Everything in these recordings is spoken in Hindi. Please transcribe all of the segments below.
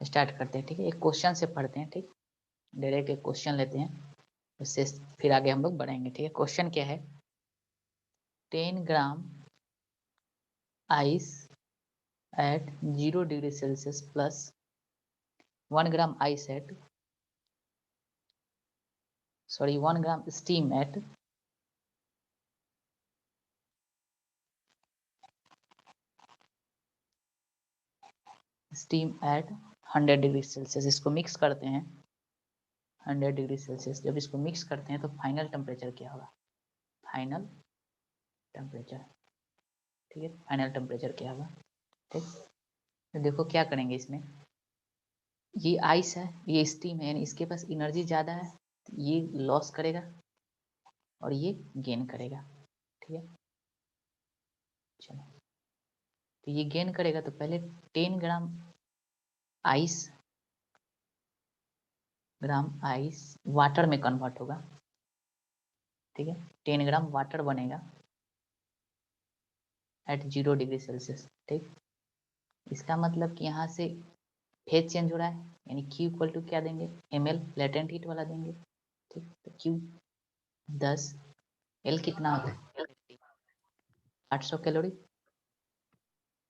स्टार्ट करते हैं, ठीक है। एक क्वेश्चन से पढ़ते हैं, ठीक, डायरेक्ट एक क्वेश्चन लेते हैं, उससे फिर आगे हम लोग बढ़ेंगे, ठीक है। क्वेश्चन क्या है, 10 ग्राम ice eight 0 degree Celsius plus 1 ग्राम आइस एट 1 ग्राम स्टीम एट 100 डिग्री सेल्सियस। इसको मिक्स करते हैं 100 डिग्री सेल्सियस। जब इसको मिक्स करते हैं तो फाइनल टेम्परेचर क्या होगा, फाइनल टेम्परेचर, ठीक है। फाइनल टेम्परेचर क्या होगा, ठीक। तो देखो क्या करेंगे इसमें, ये आइस है, ये स्टीम है, यानी इसके पास एनर्जी ज़्यादा है, तो ये लॉस करेगा और ये गेन करेगा, ठीक है। चलो, तो ये गेन करेगा तो पहले 10 ग्राम आइस वाटर में कन्वर्ट होगा, ठीक है। 10 ग्राम वाटर बनेगा एट 0 डिग्री सेल्सियस, ठीक। इसका मतलब कि यहाँ से फेज चेंज हो रहा है, यानी Q इक्वल टू क्या देंगे, ml लेटेंट हीट वाला देंगे, ठीक। तो Q 10, L कितना होता है 800 कैलोरी।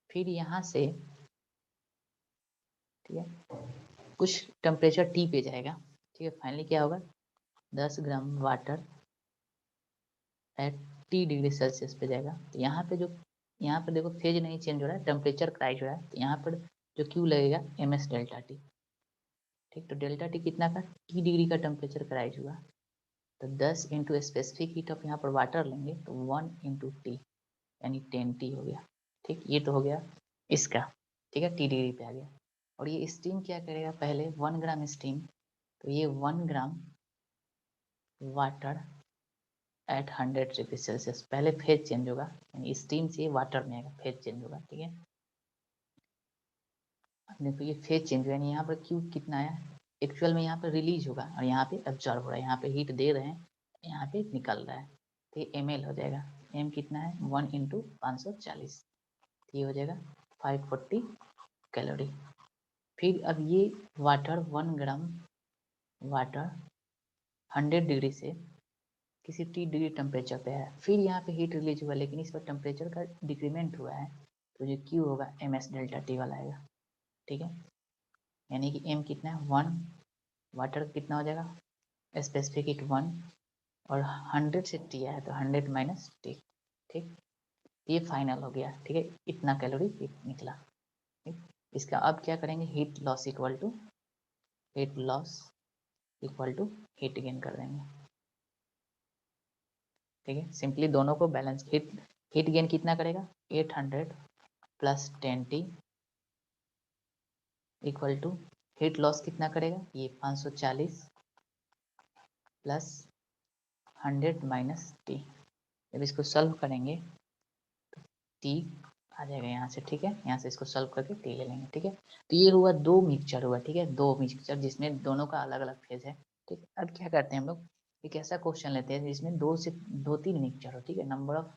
फिर यहाँ से, ठीक है, कुछ टेम्परेचर T पे जाएगा, ठीक है। फाइनली क्या होगा, 10 gram water at T degree Celsius पे जाएगा। तो यहाँ पे देखो फेज नहीं चेंज हो रहा है, टेम्परेचर राइज हो रहा है, तो यहाँ पर जो Q लगेगा ms डेल्टा T, ठीक। तो डेल्टा T कितना का, T डिग्री का टेम्परेचर का राइज हुआ, तो 10 इंटू स्पेसिफिक हीट ऑफ यहाँ पर वाटर लेंगे तो 1 इंटू टी यानी 10T हो गया, ठीक। ये तो हो गया इसका, ठीक है, T डिग्री पे आ गया। और ये स्टीम क्या करेगा, पहले 1 ग्राम स्टीम, तो ये 1 gram water at 100 degree Celsius, पहले फेज चेंज होगा, यानी स्टीम से वाटर में आएगा, फेज चेंज होगा, ठीक है। अब देखो ये फेज चेंज हुआ, यानी यहाँ पर Q कितना आया, एक्चुअल में यहाँ पर रिलीज होगा और यहाँ पे एब्जॉर्ब हो रहा है, यहाँ पे हीट दे रहे हैं, यहाँ पे निकल रहा है, तो ये ml हो जाएगा। m कितना है 1 इंटू 540, ये हो जाएगा 540 कैलोरी। फिर अब ये वाटर 1 ग्राम वाटर 100 डिग्री से किसी T डिग्री टेम्परेचर पे है, फिर यहाँ पे हीट रिलीज हुआ, लेकिन इस पर टेम्परेचर का डिक्रीमेंट हुआ है, तो जो Q होगा ms डेल्टा T वाला आएगा, ठीक है। यानी कि m कितना है 1, वाटर कितना हो जाएगा स्पेसिफिक हीट 1 और 100 से T आया तो 100 माइनस T, ठीक। ये फाइनल हो गया, ठीक है, इतना कैलोरी निकला, ठीक। इसका अब क्या करेंगे, heat loss equal to heat gain कर देंगे, ठीक है। सिंपली दोनों को बैलेंस, हीट गेन कितना करेगा 800 plus 10T equal to heat loss कितना करेगा, ये 540 प्लस 100 माइनस T। जब इसको सॉल्व करेंगे तो T आ जाएगा यहाँ से, ठीक है। यहाँ से इसको सॉल्व करके T ले लेंगे, ठीक है। तो ये हुआ दो मिक्सचर हुआ, ठीक है, दो मिक्सचर जिसमें दोनों का अलग अलग फेज है, ठीक। अब क्या करते हैं हम लोग, एक ऐसा क्वेश्चन लेते हैं जिसमें दो तीन मिक्सचर हो, ठीक है, नंबर ऑफ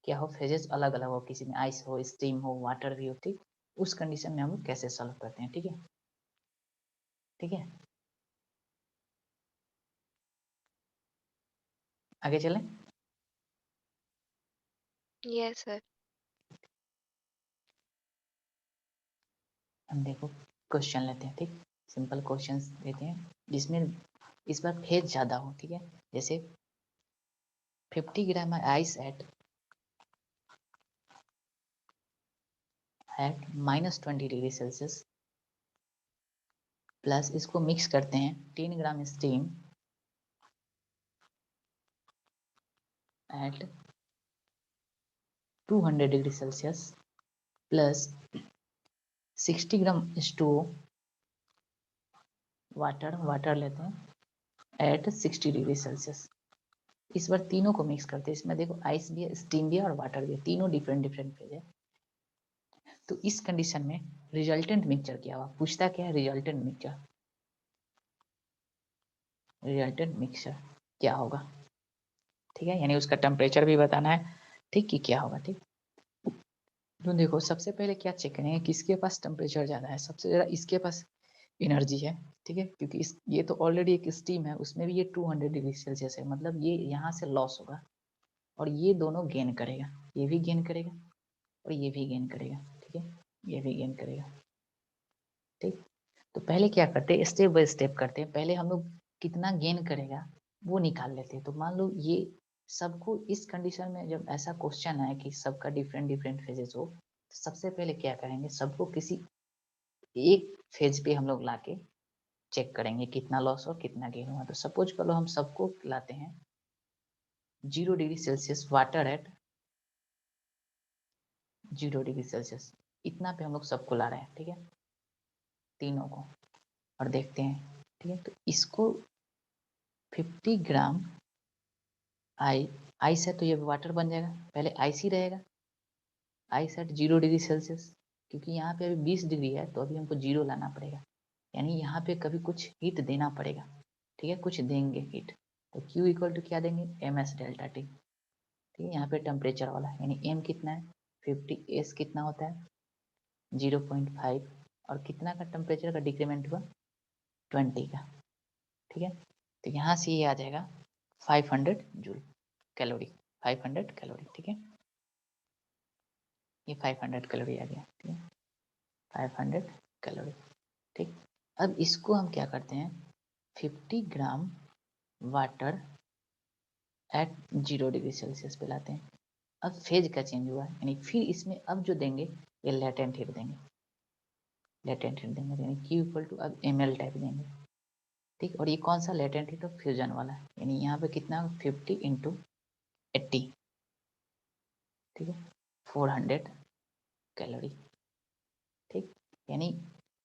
क्या हो फेजेस अलग अलग हो, किसी में आइस हो, स्टीम हो, वाटर भी हो, ठीक। उस कंडीशन में हम लोग कैसे सॉल्व करते हैं, ठीक है, ठीक है। आगे चलें। Yes sir. हम देखो क्वेश्चन लेते हैं, ठीक, सिंपल क्वेश्चन लेते हैं जिसमें इस बार फेज ज़्यादा हो, ठीक है। जैसे 50 gram ice at -20 degree Celsius plus इसको मिक्स करते हैं 3 gram steam at 200 degree Celsius plus 60 gram स्टो वाटर लेते हैं एट 60 डिग्री सेल्सियस। इस बार तीनों को मिक्स करते हैं, इसमें देखो आइस भी है, स्टीम भी है और वाटर भी है, तीनों डिफरेंट डिफरेंट फेज है। तो इस कंडीशन में रिजल्टेंट मिक्सचर क्या हुआ, पूछता क्या है, रिजल्टेंट मिक्सचर क्या होगा, ठीक है, यानी उसका टेम्परेचर भी बताना है, ठीक, कि क्या होगा, ठीक। तो देखो सबसे पहले क्या चेक करेंगे, किसके पास टेम्परेचर ज़्यादा है, सबसे ज़्यादा इसके पास एनर्जी है, ठीक है, क्योंकि ये तो ऑलरेडी एक स्टीम है, उसमें भी ये 200 डिग्री सेल्सियस है, मतलब ये यहाँ से लॉस होगा और ये दोनों गेन करेगा, ये भी गेन करेगा और ये भी गेन करेगा, ठीक है, ये भी गेन करेगा, ठीक। तो पहले क्या करते हैं, स्टेप बाय स्टेप करते हैं, पहले हम लोग कितना गेन करेगा वो निकाल लेते हैं। तो मान लो ये सबको इस कंडीशन में जब ऐसा क्वेश्चन है कि सबका डिफरेंट डिफरेंट फेजेस हो, तो सबसे पहले क्या करेंगे, सबको किसी एक फेज पे हम लोग लाके चेक करेंगे कितना लॉस और कितना गेन हुआ। तो सपोज कर लो हम सबको लाते हैं 0 degree Celsius water at 0 degree Celsius, इतना पे हम लोग सबको ला रहे हैं, ठीक है, तीनों को, और देखते हैं, ठीक है। तो इसको 50 ग्राम आइस है, तो ये वाटर बन जाएगा, पहले आइस ही रहेगा, आइस एट 0 डिग्री सेल्सियस, क्योंकि यहाँ पे अभी 20 डिग्री है, तो अभी हमको 0 लाना पड़ेगा, यानी यहाँ पे कभी कुछ हीट देना पड़ेगा, ठीक है, कुछ देंगे हीट। तो Q इक्वल टू क्या देंगे, MS डेल्टा T, ठीक है, यहाँ पे टेम्परेचर वाला है, यानी M कितना है 50, S कितना होता है 0.5, और कितना का टेम्परेचर का डिक्रीमेंट हुआ 20 का, ठीक है। तो यहाँ से ये आ जाएगा 500 जूल कैलोरी, 500 कैलोरी, ठीक है, ये 500 कैलोरी आ गया, ठीक है, 500 कैलोरी, ठीक। अब इसको हम क्या करते हैं, 50 gram water at 0 degree Celsius पे लाते हैं। अब फेज का चेंज हुआ है, यानी फिर इसमें अब जो देंगे ये लेटेंट हीट देंगे, लेटेंट हीट देंगे, यानी Q इक्वल टू अब ml टाइप देंगे, ठीक। और ये कौन सा लेटेंट हीट, फ्यूजन वाला है, यानी यहाँ पे कितना 50 इंटू 80, ठीक है, 400 कैलोरी, ठीक। यानी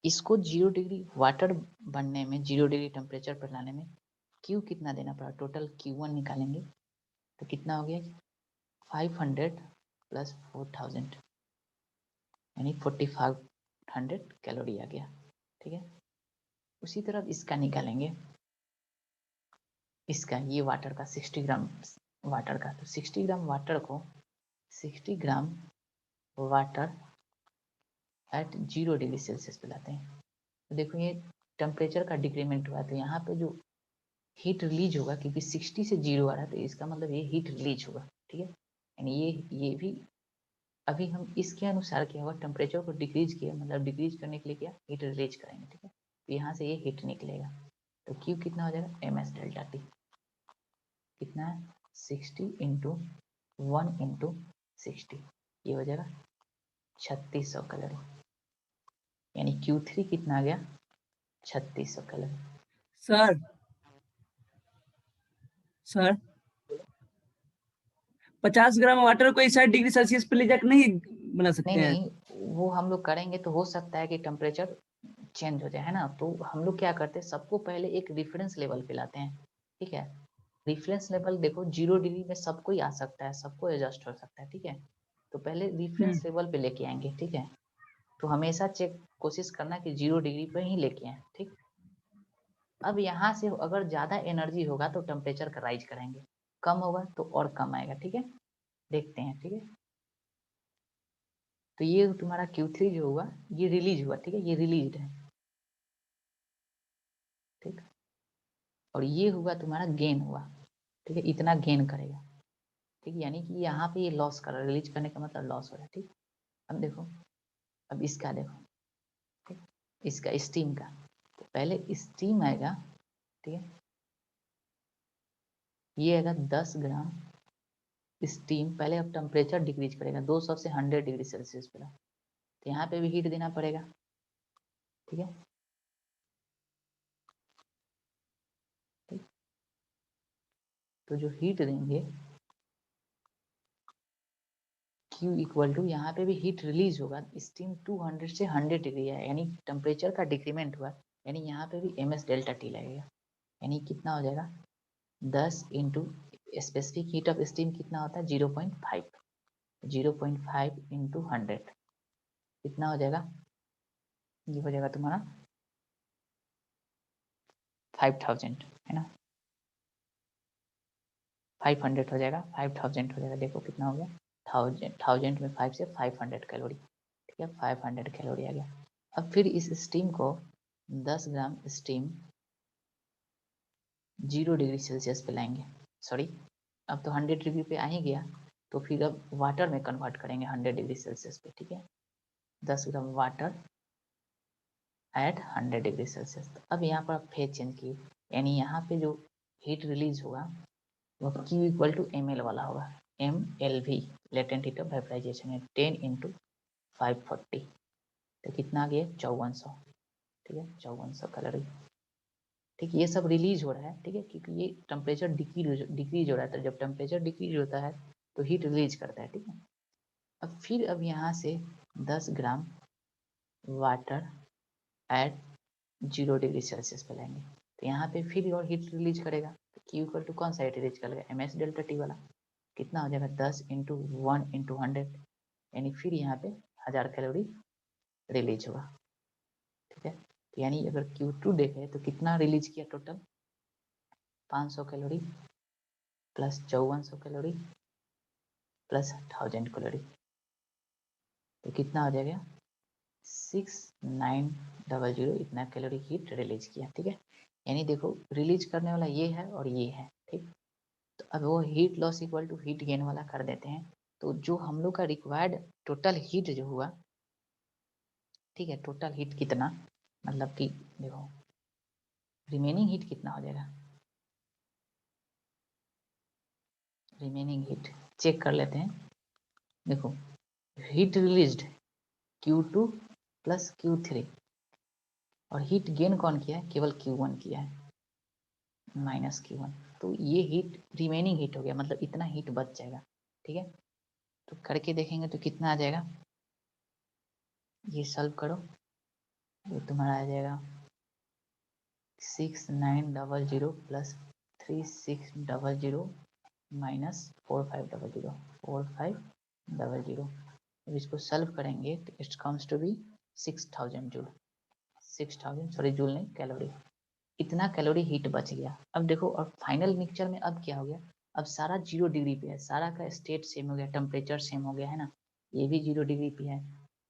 इसको 0 डिग्री वाटर बनने में, 0 डिग्री टेम्परेचर पर लाने में Q कितना देना पड़ा, टोटल Q1 निकालेंगे तो कितना हो गया 500 प्लस 4000, यानी 4500 कैलोरी आ गया, ठीक है। उसी तरह इसका निकालेंगे, इसका ये वाटर का 60 ग्राम वाटर का, तो 60 ग्राम वाटर को 60 gram water at 0 degree Celsius पे लाते हैं। तो देखो ये टेम्परेचर का डिक्रीमेंट हुआ है, तो यहाँ पे जो हीट रिलीज होगा, क्योंकि 60 से 0 आ रहा है, तो इसका मतलब ये हीट रिलीज होगा, ठीक है, यानी ये भी अभी हम इसके अनुसार क्या होगा, टेम्परेचर को डिक्रीज किया, मतलब डिक्रीज करने के लिए क्या हीट रिलीज करेंगे, ठीक है, तो यहाँ से ये हीट निकलेगा, तो Q कितना हो जाएगा MS डेल्टा T, कितना है 60 इंटू 1 इंटू 60, ये हो जाएगा 3600 कैलोरी, यानी Q3 कितना आ गया 3600 calorie. Sir sir 50 gram water को 60 डिग्री सेल्सियस पे ले जाकर नहीं बना सकते हैं? नहीं, वो हम लोग करेंगे तो हो सकता है कि टेम्परेचर चेंज हो जाए, है ना, तो हम लोग क्या करते हैं, सबको पहले एक रेफरेंस लेवल पे लाते हैं, ठीक है। रेफरेंस लेवल देखो 0 डिग्री में सबको ही आ सकता है, सबको एडजस्ट हो सकता है, ठीक है। तो पहले रेफरेंस लेवल पे लेके आएंगे, ठीक है। तो हमेशा कोशिश करना कि 0 डिग्री पे ही लेके आए, ठीक। अब यहाँ से अगर ज्यादा एनर्जी होगा तो टेम्परेचर का राइज करेंगे, कम होगा तो और कम आएगा, ठीक है, देखते हैं, ठीक है। तो ये तुम्हारा Q3 जो हुआ ये रिलीज हुआ, ठीक है, ये रिलीज है, ठीक। और ये हुआ तुम्हारा गेन हुआ, ठीक है, इतना गेन करेगा, ठीक, यानी कि यहाँ पे ये लॉस कर रहा है, रिलीज करने का मतलब लॉस हो रहा है, ठीक। अब देखो, अब इसका देखो, ठीक, इसका स्टीम का, तो पहले स्टीम आएगा, ठीक है, ये आएगा 10 ग्राम स्टीम, पहले अब टेम्परेचर डिक्रीज करेगा 200 से 100 डिग्री सेल्सियस पर, तो यहाँ पे भी हीट देना पड़ेगा, ठीक है, ठीक। तो जो हीट देंगे Q इक्वल टू, यहाँ पे भी हीट रिलीज होगा, स्टीम 200 से 100 डिग्री है, यानी टेम्परेचर का डिक्रीमेंट हुआ, यानी यहाँ पे भी MS डेल्टा T लगेगा, यानी कितना हो जाएगा 10 into specific heat of steam कितना होता है 0.5, 0.5 इंटू 100 कितना हो जाएगा, ये हो जाएगा तुम्हारा 5000, है ना, 500 हो जाएगा, 5000 हो जाएगा, देखो कितना हो गया 1000 में 5 से 500 कैलोरी, ठीक है, 500 कैलोरी आ गया। अब फिर इस स्टीम को 10 ग्राम स्टीम 0 डिग्री सेल्सियस पे लाएंगे। सॉरी, अब तो 100 डिग्री पे आ ही गया, तो फिर अब वाटर में कन्वर्ट करेंगे 100 डिग्री सेल्सियस पे। ठीक है, 10 gram water at 100 degree Celsius. अब यहाँ पर फेज चेंज किए, यानी यहाँ पे जो हीट रिलीज होगा वो Q इक्वल टू ml वाला होगा। MLV latent heat of vaporization है 10 इंटू 540, तो कितना आ गया 5400। ठीक है, 5400 कैलोरी। ठीक है, ये सब रिलीज हो रहा है। ठीक है, क्योंकि ये टेम्परेचर डिक्रीज हो रहा है, तो जब टेम्परेचर डिक्रीज होता है तो हीट रिलीज करता है। ठीक है, अब यहाँ से 10 gram water at 0 degree Celsius पे लाएंगे, तो यहाँ पे फिर और हीट रिलीज करेगा। तो Q इक्वल टू कौन सा हीट रिलीज करेगा, MS डेल्टा T वाला। कितना हो जाएगा 10 इंटू 1 इंटू 100, यानी फिर यहाँ पे 1000 कैलोरी रिलीज होगा। ठीक है, तो यानी अगर Q2 देखें तो कितना रिलीज किया total, 500 calorie plus 5400 calorie plus 1000 calorie, तो कितना हो जाएगा 6900, इतना कैलोरी हीट रिलीज किया। ठीक है, यानी देखो रिलीज करने वाला ये है और ये है। ठीक, तो अब वो heat loss equal to heat gain वाला कर देते हैं, तो जो हम लोग का रिक्वायर्ड टोटल हीट जो हुआ, ठीक है, टोटल हीट कितना, मतलब कि देखो रिमेनिंग हीट कितना हो जाएगा, रिमेनिंग हीट चेक कर लेते हैं। देखो heat released Q2 plus Q3, और हीट गेन कौन किया है, केवल Q1 किया है, माइनस Q1, तो ये हीट रिमेनिंग हीट हो गया, मतलब इतना हीट बच जाएगा। ठीक है, तो करके देखेंगे तो कितना आ जाएगा, ये सॉल्व करो, ये तुम्हारा आ जाएगा 6900 प्लस 3600 माइनस 4500। अब इसको सॉल्व करेंगे तो it comes to be 6000 joule, 6000 sorry joule नहीं कैलोरी, इतना कैलोरी हीट बच गया। अब देखो, और फाइनल मिक्सचर में अब क्या हो गया, अब सारा 0 डिग्री पे है, सारा का स्टेट सेम हो गया, टेम्परेचर सेम हो गया है ना, ये भी 0 डिग्री पे है,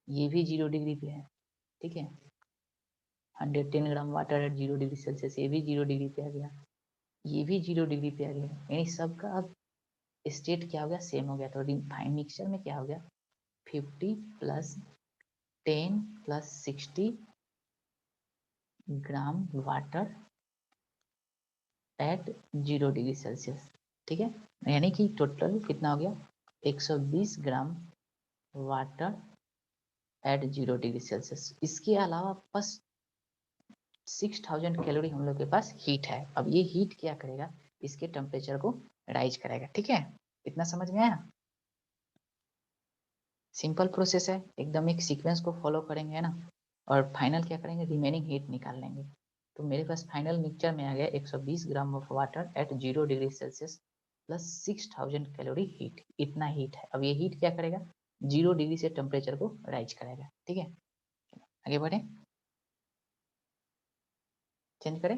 ये भी 0 डिग्री पे है। ठीक है, 110 gram water at 0 degree Celsius, ये भी 0 डिग्री पे आ गया, ये भी 0 डिग्री पे आ गया, यानी सबका अब स्टेट क्या हो गया, सेम हो गया। तो फाइन मिक्सचर में क्या हो गया, 50 plus 10 plus 60 gram water at 0 degree Celsius. ठीक है, यानी कि टोटल कितना हो गया 120 gram water at 0 degree Celsius. इसके अलावा बस 6000 कैलोरी हम लोग के पास हीट है। अब ये हीट क्या करेगा, इसके टेम्परेचर को राइज करेगा। ठीक है, इतना समझ में आया, सिंपल प्रोसेस है एकदम, एक सीक्वेंस को फॉलो करेंगे है ना, और फाइनल क्या करेंगे, रिमेनिंग हीट निकाल लेंगे। तो मेरे पास फाइनल मिक्सचर में आ गया 120 gram of water at 0 degree Celsius plus 6000 calorie heat, इतना हीट है। अब ये हीट क्या करेगा, 0 डिग्री से टेम्परेचर को राइज करेगा। ठीक है, आगे बढ़े, चेंज करें,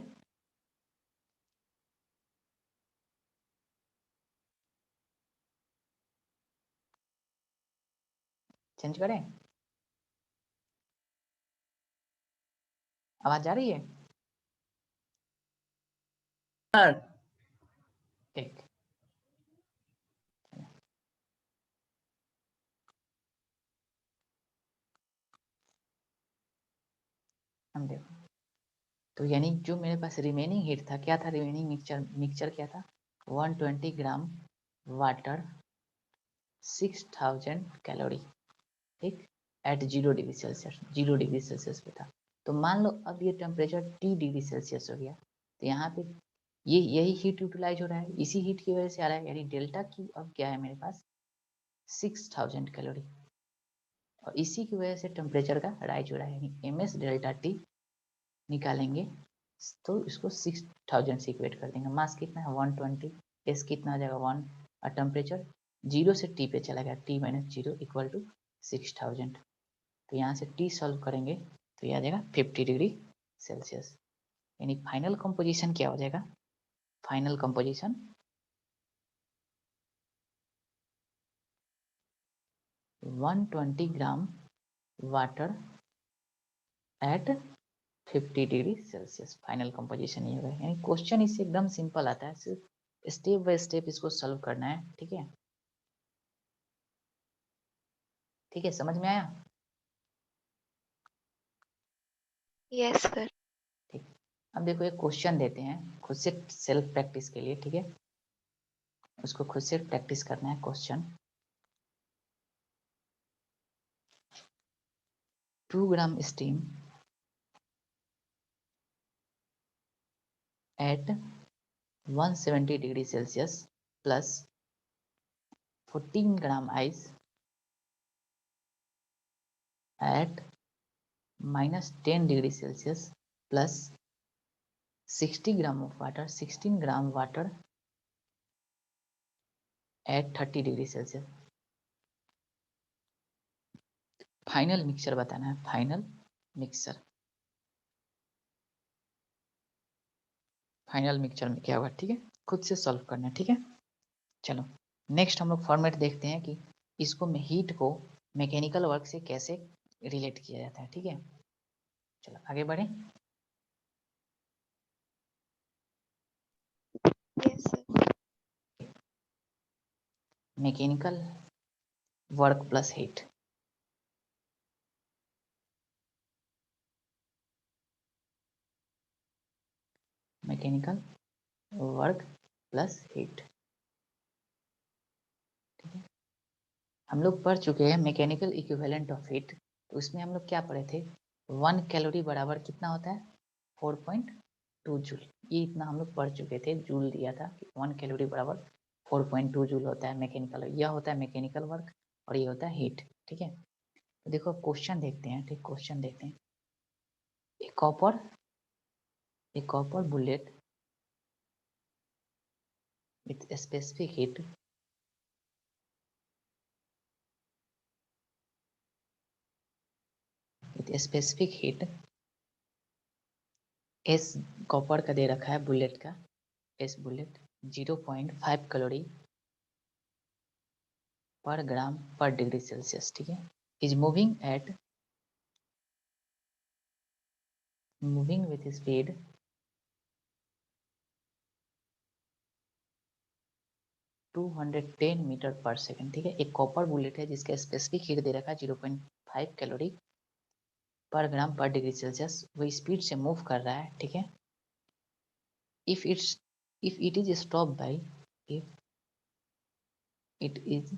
चेंज करें, आवाज आ रही है, सर ठीक, हम देखो, तो यानी जो मेरे पास रिमेनिंग हीट था, क्या था रिमेनिंग मिक्सचर क्या था, 120 ग्राम वाटर 6000 कैलोरी। ठीक, at 0 degree Celsius, 0 degree Celsius पे था। तो मान लो अब ये टेम्परेचर T डिग्री सेल्सियस हो गया, तो यहाँ पे ये यही हीट यूटिलाइज हो रहा है, इसी हीट की वजह से आ रहा है, यानी डेल्टा Q अब क्या है मेरे पास 6000 कैलोरी, और इसी की वजह से टेम्परेचर का राइज हो रहा है, यानी MS डेल्टा T निकालेंगे तो इसको 6000 से इक्वेट कर देंगे। मास कितना है 120, एस कितना आ जाएगा 1, और टेम्परेचर 0 से T पे चला गया, T माइनस 0 इक्वल टू 6000। तो यहाँ से T सॉल्व करेंगे तो ये आ जाएगा 50 डिग्री सेल्सियस, यानी फाइनल कंपोजिशन क्या हो जाएगा, final composition 120 gram water at 50 degree Celsius final composition ये होगा। यानी क्वेश्चन इससे एकदम सिंपल आता है, सिर्फ स्टेप बाय स्टेप इसको सॉल्व करना है। ठीक है, ठीक है, समझ में आया? Yes sir. ठीक, अब देखो एक क्वेश्चन देते हैं खुद से सेल्फ प्रैक्टिस के लिए। ठीक है, उसको खुद से प्रैक्टिस करना है question. 2 gram steam at 170 degree Celsius plus 14 gram ice at minus 10 degree Celsius plus 60 gram of water, 16 gram water at 30 degree Celsius। Final mixture बताना है, फाइनल मिक्सचर। फाइनल मिक्सचर में क्या होगा? ठीक है, खुद से सॉल्व करना है। ठीक है, चलो नेक्स्ट हम लोग फॉर्मेट देखते हैं कि इसको हीट को मैकेनिकल वर्क से कैसे रिलेट किया जाता है। ठीक है, चलो आगे बढ़े। Yes sir. Mechanical work plus heat. Mechanical work plus heat. ठीक है, हम लोग पढ़ चुके हैं मैकेनिकल इक्विवेलेंट ऑफ हीट। तो उसमें हम लोग क्या पढ़े थे? 1 कैलोरी बराबर कितना होता है? 4.2 जूल। ये इतना हम लोग पढ़ चुके थे, जूल दिया था कि 1 कैलोरी बराबर 4.2 जूल होता है मैकेनिकल। यह होता है मैकेनिकल वर्क और ये होता है हीट। ठीक है, तो देखो क्वेश्चन देखते हैं। ठीक, क्वेश्चन देखते हैं। A copper bullet with specific heat S copper का दे रखा है, बुलेट का S bullet 0.5 calorie per gram per degree Celsius. ठीक है, is moving with speed 210 metre per second. ठीक है, एक कॉपर बुलेट है जिसका स्पेसिफिक हीट दे रखा है 0.5 calorie per gram per degree Celsius. वो स्पीड से मूव कर रहा है। ठीक है, if it is stop by if it is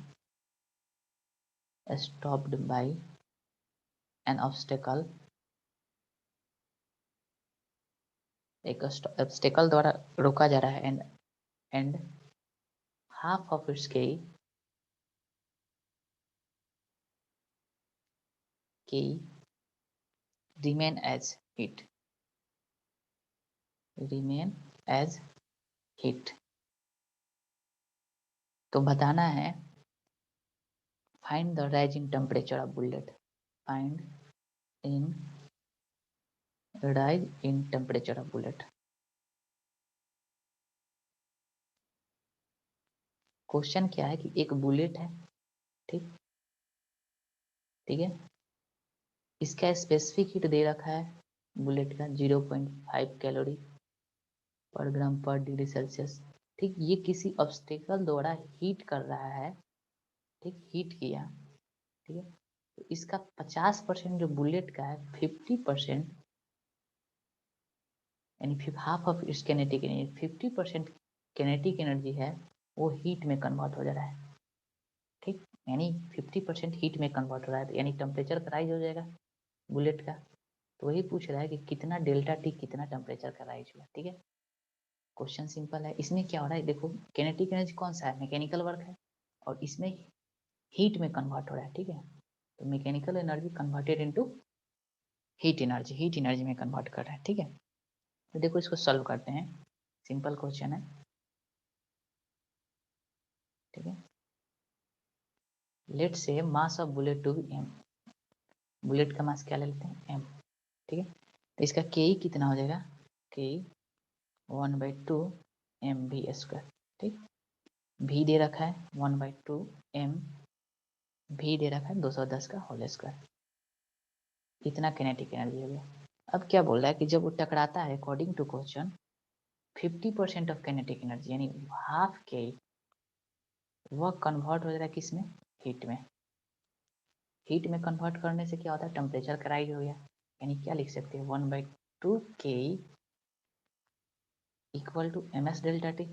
stopped by an obstacle, एक obstacle द्वारा रोका जा रहा है, and half of its key remain as heat, तो बताना है find the rising temperature of bullet, find in rise in temperature of bullet। Question क्या है कि एक बुलेट है। ठीक, ठीक है, इसका स्पेसिफिक हीट दे रखा है बुलेट का 0.5 calorie per gram per degree Celsius. ठीक, ये किसी ऑब्स्टेकल द्वारा हीट कर रहा है। ठीक, हीट किया। ठीक है, तो इसका 50% जो बुलेट का है, 50% यानी half of its kinetic energy, 50% kinetic energy है वो हीट में कन्वर्ट हो जा रहा है। ठीक, यानी 50% हीट में कन्वर्ट हो रहा है, यानी टेम्परेचर का राइज हो जाएगा बुलेट का। तो वही पूछ रहा है कि कितना डेल्टा टी, कितना टेम्परेचर का राइज हुआ। ठीक है, क्वेश्चन सिंपल है। इसमें क्या हो रहा है? देखो किनेटिक एनर्जी कौन सा है? मैकेनिकल वर्क है, और इसमें हीट में कन्वर्ट हो रहा है। ठीक है, तो mechanical energy converted into heat energy में कन्वर्ट कर रहा है। ठीक है, तो देखो इसको सॉल्व करते हैं, सिंपल क्वेश्चन है। ठीक है, let say mass of bullet to be m, bullet का मास क्या ले लेते हैं? m। ठीक है, तो इसका के कितना हो जाएगा? के 1/2 mv²। ठीक, v दे रखा है 1/2 m, v दे रखा है 210 का होल स्क्वायर। इतना किनेटिक एनर्जी हो गया। अब क्या बोल रहा है कि जब वो टकराता है according to question 50% of kinetic energy यानी हाफ के वह कन्वर्ट हो जा रहा है किसमें, हीट में। हीट में कन्वर्ट करने से क्या होता है, टेम्परेचर का राइज हो गया, यानी क्या लिख सकते हैं 1/2 के equal to m s delta T.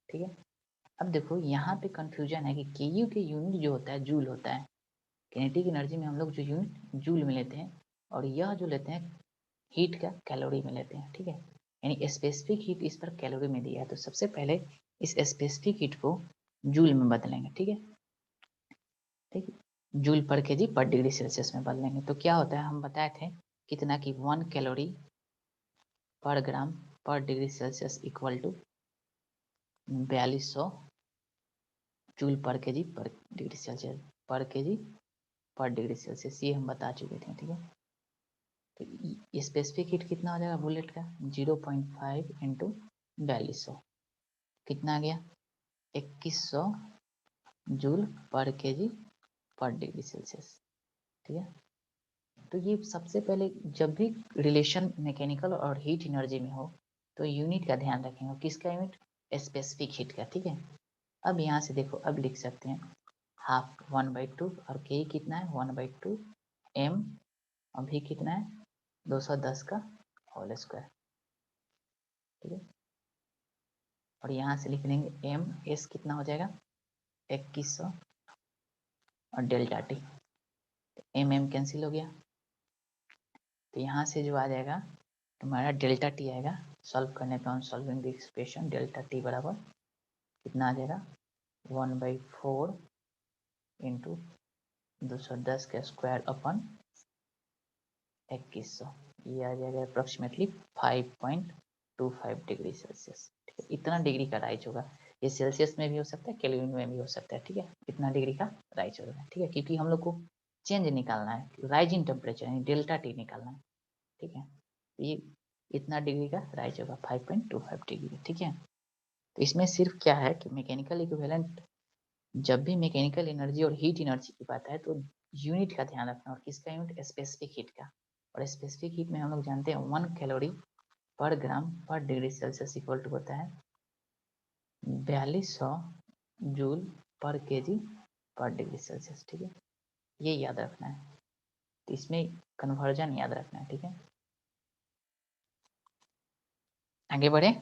ठीक है, अब देखो यहाँ पे कंफ्यूजन है कि के यू के यूनिट जो होता है जूल होता है, किनेटिक एनर्जी में हम लोग जो यूनिट जूल में लेते हैं और यह जो लेते हैं हीट का कैलोरी में लेते हैं। ठीक है, यानी स्पेसिफिक हीट इस पर कैलोरी में दिया है, तो सबसे पहले इस स्पेसिफिक हीट को जूल में बदलेंगे। ठीक है, ठीक है, joule per kg per degree Celsius में बदलेंगे तो क्या होता है, हम बताए थे कितना कि 1 calorie per gram per degree Celsius equal to 4200 joule per kg per degree Celsius per kg per degree Celsius, ये हम बता चुके थे। ठीक है, तो स्पेसिफिक हीट कितना हो जाएगा बुलेट का 0.5 इंटू 4200 कितना आ गया 2100 joule per kg per degree Celsius. ठीक है, तो ये सबसे पहले जब भी रिलेशन मैकेनिकल और हीट एनर्जी में हो तो यूनिट का ध्यान रखेंगे, किसका यूनिट, स्पेसिफिक हीट का। ठीक है, अब यहाँ से देखो अब लिख सकते हैं हाफ 1/2 और के कितना है 1/2 एम, अभी कितना है 210 का होल स्क्वायर। ठीक है, और यहाँ से लिख लेंगे एम एस कितना हो जाएगा 2100 और delta T, m m cancel हो गया, तो यहाँ से जो आ जाएगा तुम्हारा डेल्टा टी आएगा, सॉल्व करने पे on solving the expression delta T बराबर कितना आ जाएगा 1/4 इंटू 210 का स्क्वायर अपन 2100, ये आ जाएगा अप्रोक्सीमेटली 5.25 डिग्री सेल्सियस। ठीक है, इतना डिग्री का राइज होगा, ये सेल्सियस में भी हो सकता है केल्विन में भी हो सकता है। ठीक है, इतना डिग्री का राइज होगा। ठीक है, क्योंकि हम लोग को चेंज निकालना है, राइजिंग टेम्परेचर यानी डेल्टा टी निकालना है। ठीक है, ये इतना डिग्री का राइज होगा 5.25 डिग्री। ठीक है, तो इसमें सिर्फ क्या है कि मैकेनिकल इक्विवेलेंट जब भी मैकेनिकल एनर्जी और हीट एनर्जी की बात है तो यूनिट का ध्यान रखना, और किसका यूनिट, स्पेसिफिक हीट का। और स्पेसिफिक हीट में हम लोग जानते हैं 1 calorie per gram per degree Celsius equal to होता है 4200 joule per kg per degree Celsius. ठीक है, ये याद रखना है, तो इसमें कन्वर्जन याद रखना है। ठीक है, आगे बढ़े।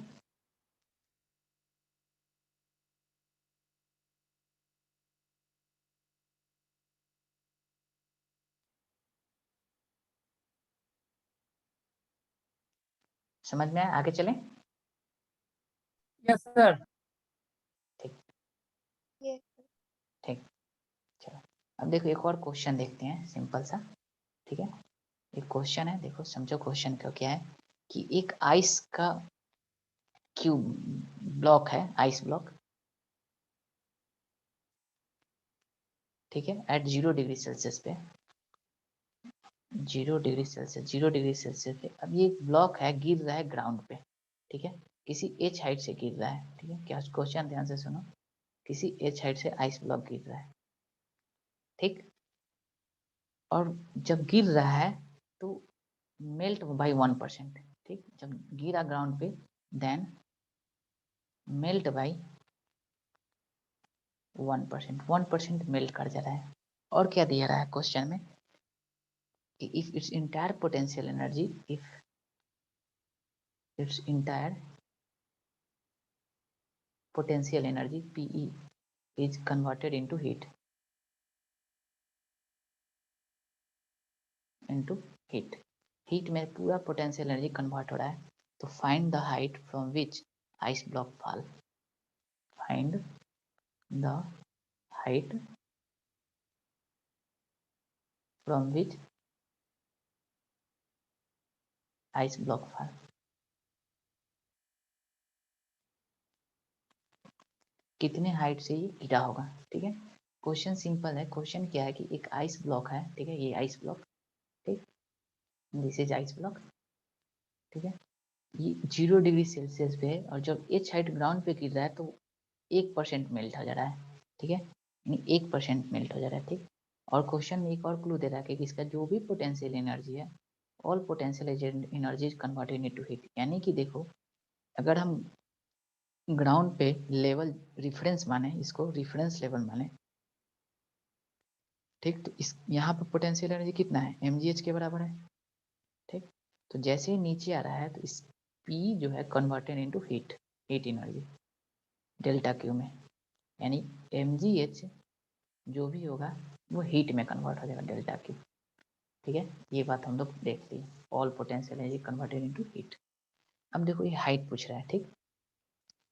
समझ में आया, आगे चलें। Yes sir. ठीक Yes. ठीक, चलो अब देखो एक और क्वेश्चन देखते हैं सिंपल सा। ठीक है, एक क्वेश्चन है, देखो समझो क्वेश्चन का क्या है कि एक आइस का क्यूब ब्लॉक है, आइस ब्लॉक। ठीक है, एट 0 डिग्री सेल्सियस पे 0 डिग्री सेल्सियस पे अब ये ब्लॉक है, गिर रहा है ग्राउंड पे। ठीक है, किसी एच हाइट से गिर रहा है। ठीक है, क्या क्वेश्चन ध्यान से सुनो, किसी एच हाइट से आइस ब्लॉक गिर रहा है। ठीक, और जब गिर रहा है तो मेल्ट बाई 1%। ठीक, जब गिरा ग्राउंड पे देन मेल्ट बाई 1% मेल्ट कर जा रहा है। और क्या दिया रहा है क्वेश्चन में कि if it's entire potential energy, if it's entire potential energy PE is converted into heat heat में पूरा पोटेंशियल एनर्जी कन्वर्ट हो रहा है, तो find the height from which ice block fall, find the height from which ice block fall. कितने हाइट से ये गिरा होगा। ठीक है, क्वेश्चन सिंपल है, क्वेश्चन क्या है कि एक आइस ब्लॉक है। ठीक है, ये आइस ब्लॉक, ठीक, दिस इज आइस ब्लॉक। ठीक है, ये 0 डिग्री सेल्सियस पे है और जब एच हाइट ग्राउंड पे गिर रहा है तो 1% मेल्ट हो जा रहा है। ठीक है, यानी 1% मेल्ट हो जा रहा है। ठीक, और क्वेश्चन में एक और क्लू दे रहा है कि इसका जो भी पोटेंशियल एनर्जी है all potential energy is converted into heat. यानी कि देखो अगर हम ग्राउंड पे लेवल रिफरेंस माने, इसको रिफरेंस लेवल माने, ठीक, तो इस यहाँ पर पोटेंशियल एनर्जी कितना है, mgh के बराबर है, ठीक। तो जैसे ही नीचे आ रहा है तो इस P जो है converted into heat energy delta Q में, यानी mgh जो भी होगा वो हीट में कन्वर्ट हो जाएगा डेल्टा क्यू, ठीक है। ये बात हम लोग देख लिए, all potential energy converted into heat. अब देखो ये हाइट पूछ रहा है, ठीक।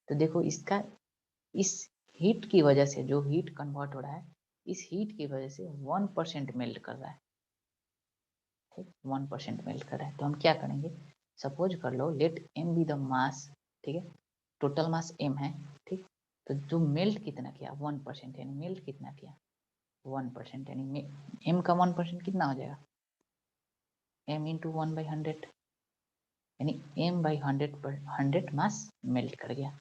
तो देखो इसका इस हीट की वजह से जो हीट कन्वर्ट हो रहा है, इस हीट की वजह से 1% मेल्ट कर रहा है, ठीक, 1% मेल्ट कर रहा है। तो हम क्या करेंगे, सपोज कर लो let m be the mass, ठीक है, टोटल मास m है, ठीक। तो जो मेल्ट कितना किया 1%, यानी मेल्ट कितना किया 1%, यानी m का 1% कितना हो जाएगा, m इंटू 1/100, यानी m/100 मास मेल्ट कर गया।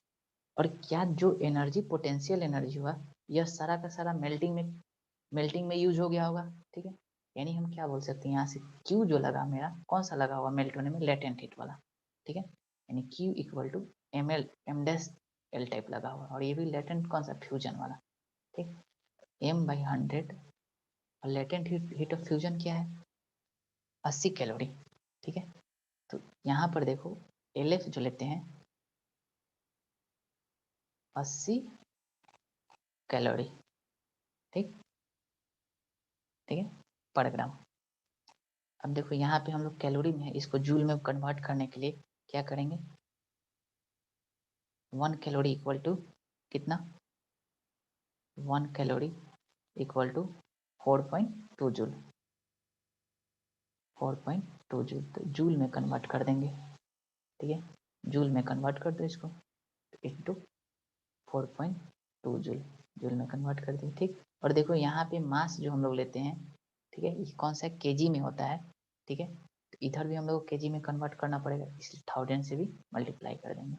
और क्या जो एनर्जी पोटेंशियल एनर्जी हुआ यह सारा का सारा मेल्टिंग में यूज हो गया होगा, ठीक है। यानी हम क्या बोल सकते हैं यहाँ से Q जो लगा मेरा कौन सा लगा हुआ मेल्ट होने में, लेटेंट हीट वाला, ठीक है। यानी Q equal to m type लगा हुआ, और ये भी लेटेंट कौन सा, फ्यूजन वाला, ठीक। m/100 और लेटेंट हीट ऑफ फ्यूजन क्या है 80 कैलोरी, ठीक है। तो यहाँ पर देखो LF जो लेते हैं 80 कैलोरी, ठीक, ठीक है, पर ग्राम। अब देखो यहाँ पे हम लोग कैलोरी में है, इसको जूल में कन्वर्ट करने के लिए क्या करेंगे, 1 कैलोरी इक्वल टू कितना, 1 calorie equal to 4.2 joule, 4.2 joule. तो जूल में कन्वर्ट कर देंगे, ठीक है, जूल में कन्वर्ट कर दो इसको इंटू 4.2 जूल, जूल में कन्वर्ट कर दिए, ठीक। और देखो यहाँ पे मास जो हम लोग लेते हैं, ठीक है, ये कौन सा केजी में होता है, ठीक है। तो इधर भी हम लोग केजी में कन्वर्ट करना पड़ेगा, इसलिए 1000 से भी मल्टीप्लाई कर देंगे।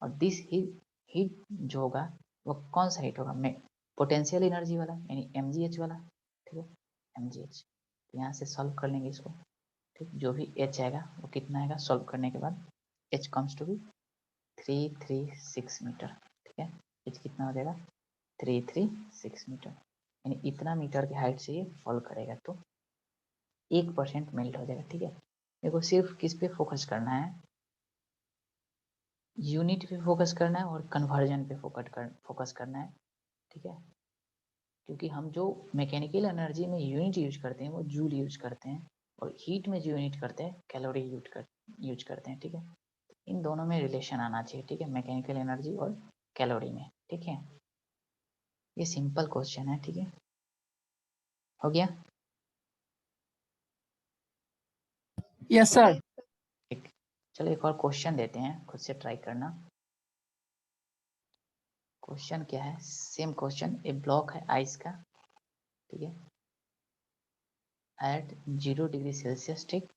और दिस हीट जो होगा वो कौन सा हीट होगा, मैं पोटेंशियल एनर्जी वाला, यानी mgh वाला, ठीक है, mgh। तो यहाँ से सॉल्व कर लेंगे इसको, ठीक, जो भी h आएगा वो कितना आएगा, सॉल्व करने के बाद h comes to be 336 metre, ठीक है, h कितना हो जाएगा 336 मीटर, यानी इतना मीटर की हाइट से ये फॉल करेगा तो 1% मेल्ट हो जाएगा, ठीक है। देखो सिर्फ किस पे फोकस करना है, यूनिट पे फोकस करना है और कन्वर्जन पे फोकस करना है, ठीक है। क्योंकि हम जो मैकेनिकल एनर्जी में यूनिट यूज करते हैं वो जूल यूज करते हैं, और हीट में जो यूनिट करते हैं कैलोरी यूज करते हैं, ठीक है। इन दोनों में रिलेशन आना चाहिए, ठीक है, मैकेनिकल एनर्जी और कैलोरी में, ठीक है। ये सिंपल क्वेश्चन है, ठीक है, हो गया। Yes sir. ठीक, चलो एक और क्वेश्चन देते हैं, खुद से ट्राई करना। क्वेश्चन क्या है, सेम क्वेश्चन, एक ब्लॉक है आइस का, ठीक है, एट 0 डिग्री सेल्सियस, ठीक,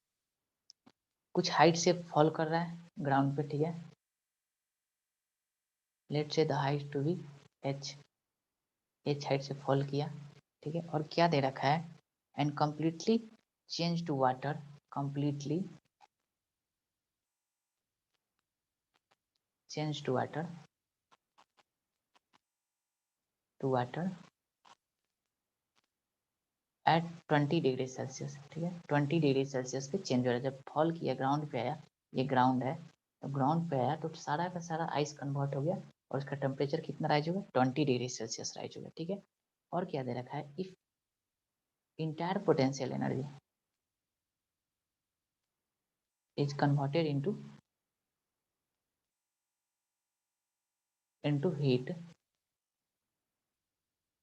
कुछ हाइट से फॉल कर रहा है ग्राउंड पे, ठीक है। Let say the height to be h height से फॉल किया, ठीक है, और क्या दे रखा है, and completely change to water, completely change to water at 20 degree Celsius, ठीक है, 20 डिग्री सेल्सियस पे चेंज हो रहा है। जब फॉल किया ग्राउंड पे आया, ये ग्राउंड है, तो ग्राउंड पे आया तो सारा का सारा आइस कन्वर्ट हो गया, और उसका टेम्परेचर कितना राइज होगा 20 डिग्री सेल्सियस राइज होगा, ठीक है। और क्या दे रखा है, if entire potential energy is converted into heat,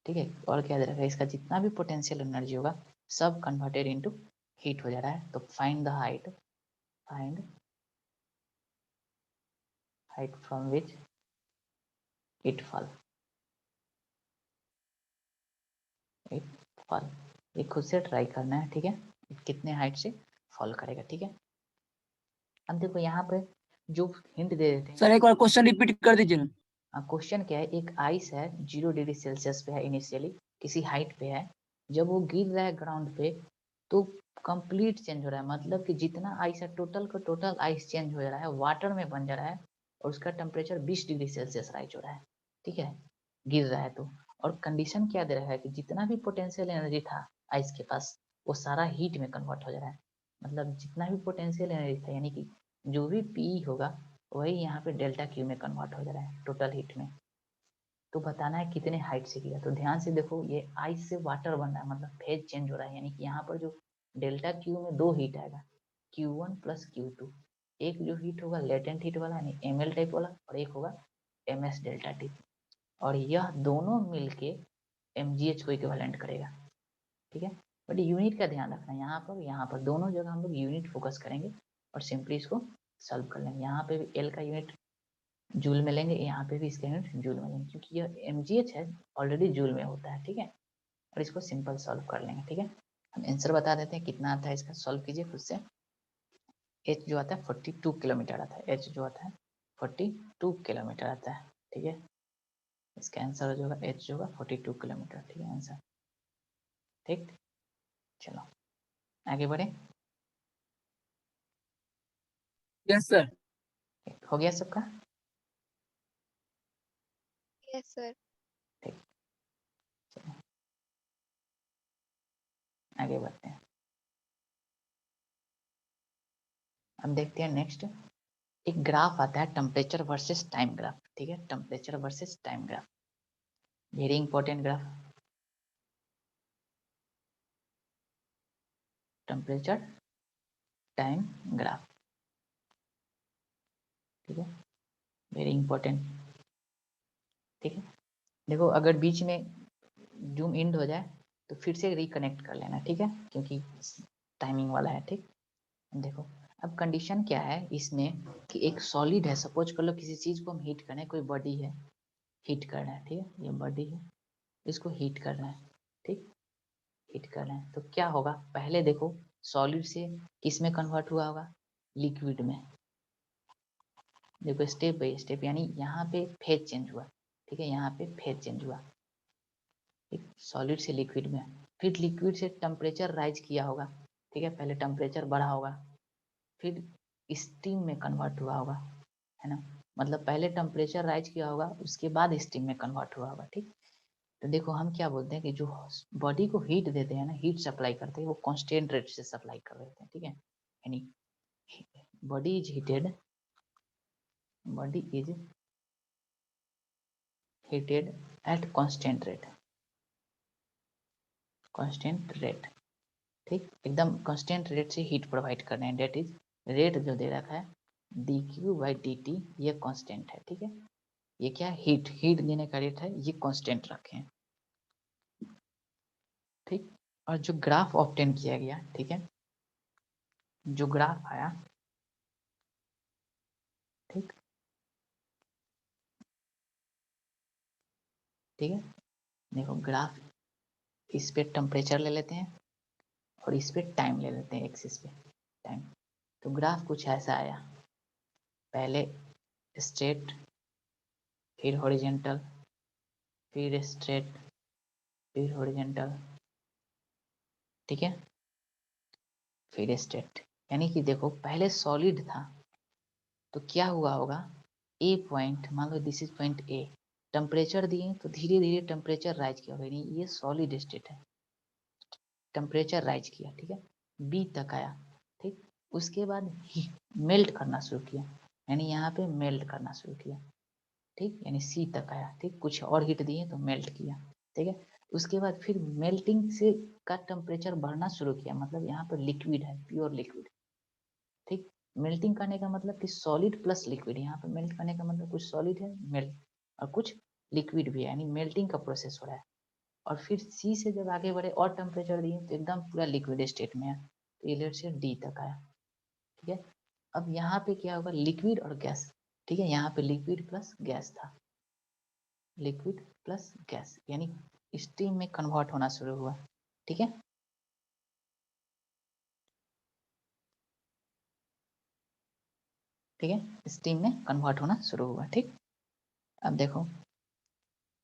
ठीक है। और क्या दे रखा है, इसका जितना भी पोटेंशियल एनर्जी होगा सब कन्वर्टेड इनटू हीट हो जा रहा है। तो find the height from which it fall, ये खुद से ट्राई करना है, ठीक है, कितने हाइट से फॉल करेगा, ठीक है। अब देखो यहाँ पे जो हिंट दे देते हैं, सर एक बार क्वेश्चन रिपीट कर दीजिए ना। क्वेश्चन क्या है, एक आइस है 0 डिग्री सेल्सियस पे है, इनिशियली किसी हाइट पे है, जब वो गिर रहा है ग्राउंड पे तो कंप्लीट चेंज हो रहा है, मतलब कि जितना आइस है टोटल का टोटल आइस चेंज हो रहा है, वाटर में बन जा रहा है और उसका टेम्परेचर 20 डिग्री सेल्सियस राइज हो रहा है, ठीक है, गिर रहा है तो। और कंडीशन क्या दे रहा है कि जितना भी पोटेंशियल एनर्जी था आइस के पास वो सारा हीट में कन्वर्ट हो जा रहा है, मतलब जितना भी पोटेंशियल एनर्जी था यानी कि जो भी पी होगा वही यहाँ पे डेल्टा क्यू में कन्वर्ट हो जा रहा है टोटल हीट में। तो बताना है कितने हाइट से किया, तो ध्यान से देखो ये आइस से वाटर बन रहा है, मतलब फेज चेंज हो रहा है, यानी कि यहाँ पर जो डेल्टा क्यू में दो हीट आएगा, Q1 प्लस Q2। एक जो हीट होगा लेटेंट हीट वाला यानी ML टाइप वाला और एक होगा MS डेल्टा टाइप, और यह दोनों मिलके MGH को इक्विवेलेंट करेगा, ठीक है। बट यूनिट का ध्यान रखना, यहाँ पर दोनों जगह हम लोग यूनिट फोकस करेंगे और सिंपली इसको सॉल्व कर लेंगे। यहाँ पे भी L का यूनिट जूल में लेंगे, यहाँ पे भी इसका यूनिट जूल में लेंगे क्योंकि यह MGH है ऑलरेडी जूल में होता है, ठीक है। और इसको सिंपल सॉल्व कर लेंगे, ठीक है। हम आंसर बता देते हैं कितना आता है इसका, सॉल्व कीजिए खुद से। H जो आता है 42 किलोमीटर आता है, H जो आता है 42 किलोमीटर आता है, ठीक है। इसका आंसर जो होगा H जो होगा 42 किलोमीटर, ठीक है आंसर, ठीक। चलो आगे बढ़े, यस सर। हो गया सबका, Yes, sir. ठीक। चलो आगे बढ़ते हैं, अब देखते हैं नेक्स्ट। एक ग्राफ आता है टेम्परेचर वर्सेस टाइम ग्राफ, ठीक है, temperature versus time graph, very important graph. Temperature time graph, ठीक है, वेरी इंपॉर्टेंट, ठीक है। देखो अगर बीच में जूम इन हो जाए तो फिर से रिकनेक्ट कर लेना, ठीक है, क्योंकि टाइमिंग वाला है, ठीक। देखो अब कंडीशन क्या है इसमें कि एक सॉलिड है, सपोज कर लो किसी चीज को हम हीट करें, कोई बॉडी है हीट कर रहा है, ठीक है, ये बॉडी है इसको हीट कर रहा है, ठीक, हीट कर रहे हैं तो क्या होगा, पहले देखो सॉलिड से किस में कन्वर्ट हुआ होगा, लिक्विड में। देखो स्टेप बाय स्टेप, यानी यहाँ पे फेज चेंज हुआ, ठीक है, यहाँ पे फेज चेंज हुआ, ठीक, सॉलिड से लिक्विड में, फिर लिक्विड से टेम्परेचर राइज किया होगा, ठीक है, पहले टेम्परेचर बढ़ा होगा, फिर स्टीम में कन्वर्ट हुआ होगा, है ना, मतलब पहले टेम्परेचर राइज किया होगा उसके बाद स्टीम में कन्वर्ट हुआ होगा, ठीक। तो देखो हम क्या बोलते हैं कि जो बॉडी को हीट देते हैं ना, हीट सप्लाई करते हैं, वो कांस्टेंट रेट से सप्लाई कर देते हैं, ठीक है, यानी body is heated, body is heated at constant rate, constant rate, ठीक, एकदम कांस्टेंट रेट से हीट प्रोवाइड कर रहे हैं, डेट इज रेट जो दे रखा है dQ/dt, ये कांस्टेंट है, ठीक है, ये क्या हीट देने का रेट है, ये कांस्टेंट रखे हैं, ठीक। और जो ग्राफ ऑब्टेन किया गया, ठीक है, जो ग्राफ आया, ठीक, ठीक है, देखो ग्राफ, इस पे टेम्परेचर ले लेते हैं और इस पे टाइम ले लेते हैं, एक्सिस पे टाइम। तो ग्राफ कुछ ऐसा आया, पहले स्ट्रेट, फिर हॉरिजेंटल, फिर स्ट्रेट, फिर हॉरिजेंटल, ठीक है, फिर स्ट्रेट, यानी कि देखो पहले सॉलिड था तो क्या हुआ होगा, ए पॉइंट मान लो this is point A, temperature दिए तो धीरे धीरे टेम्परेचर राइज किया होगा, यानी ये सॉलिड स्टेट है, टेम्परेचर राइज किया, ठीक है, बी तक आया, ठीक, उसके बाद मेल्ट करना शुरू किया, यानी यहाँ पे मेल्ट करना शुरू किया, ठीक, यानी सी तक आया, ठीक, कुछ और हीट दिए तो मेल्ट किया, ठीक है, उसके बाद फिर मेल्टिंग से का टेम्परेचर बढ़ना शुरू किया, मतलब यहाँ पर लिक्विड है, प्योर लिक्विड, ठीक, मेल्टिंग करने का मतलब कि सॉलिड प्लस लिक्विड, यहाँ पर मेल्ट करने का मतलब कुछ सॉलिड है मेल्ट और कुछ लिक्विड भी है, यानी मेल्टिंग का प्रोसेस हो रहा है। और फिर सी से जब आगे बढ़े और टेम्परेचर दिए तो एकदम पूरा लिक्विड स्टेट में है, तो ये से डी तक आया, ठीक है। अब यहाँ पे क्या होगा, लिक्विड और गैस, ठीक है, यहाँ पे लिक्विड प्लस गैस था, लिक्विड प्लस गैस, यानी स्टीम में कन्वर्ट होना शुरू हुआ, ठीक है, ठीक है, स्टीम में कन्वर्ट होना शुरू हुआ, ठीक। अब देखो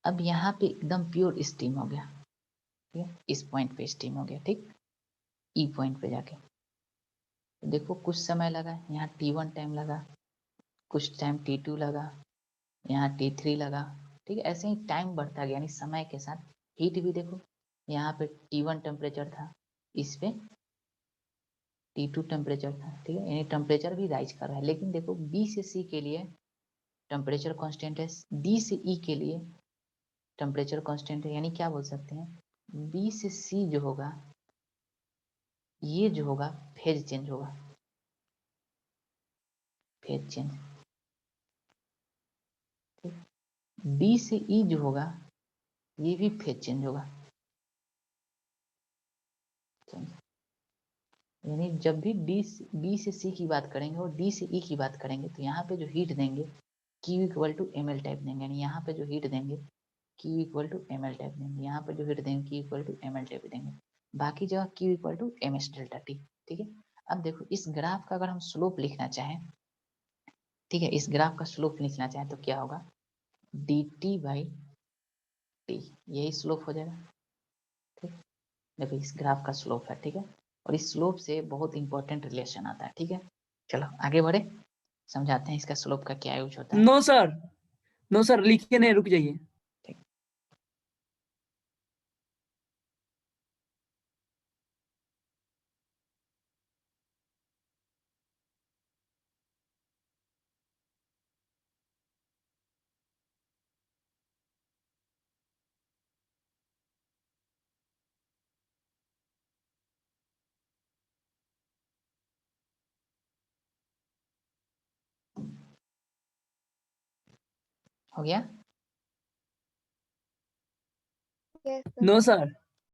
अब यहाँ पे एकदम प्योर स्टीम हो गया, ठीक है, इस पॉइंट पे स्टीम हो गया, ठीक। ई पॉइंट पे जाके। तो देखो कुछ समय लगा, यहाँ T1 टाइम लगा, कुछ टाइम T2 लगा, यहाँ T3 लगा, ठीक है। ऐसे ही टाइम बढ़ता गया, यानी समय के साथ हीट भी देखो, यहाँ पे T1 टेम्परेचर था, इस पे T2 टेम्परेचर था, ठीक है, यानी टेम्परेचर भी राइज कर रहा है। लेकिन देखो B से C के लिए टेम्परेचर कांस्टेंट है, D से E के लिए टेम्परेचर कांस्टेंट है, यानी क्या बोल सकते हैं, B से C जो होगा, ये जो होगा फेज चेंज होगा, फेज चेंज। D से E जो होगा ये भी फेज चेंज होगा। यानी जब भी B से C की बात करेंगे और D से E की बात करेंगे तो यहाँ पे जो हीट देंगे Q equal to ml type देंगे, यानी यहाँ पे जो हीट देंगे Q equal to ml type देंगे, यहाँ पे जो हीट देंगे Q equal to ml type देंगे, बाकी जगह Q equal to ms delta T, ठीक है। अब देखो इस ग्राफ का अगर हम स्लोप लिखना चाहें, ठीक है, इस ग्राफ का स्लोप लिखना चाहें तो क्या होगा, dt बाई टी, यही स्लोप हो जाएगा, ठीक। देखो इस ग्राफ का स्लोप है, ठीक है, और इस स्लोप से बहुत इंपॉर्टेंट रिलेशन आता है, ठीक है। चलो आगे बढ़े, समझाते हैं इसका स्लोप का क्या यूज होता है। नो सर, नो सर, लिखिए नहीं, रुक जाइए। हो गया। Yes, sir. No sir,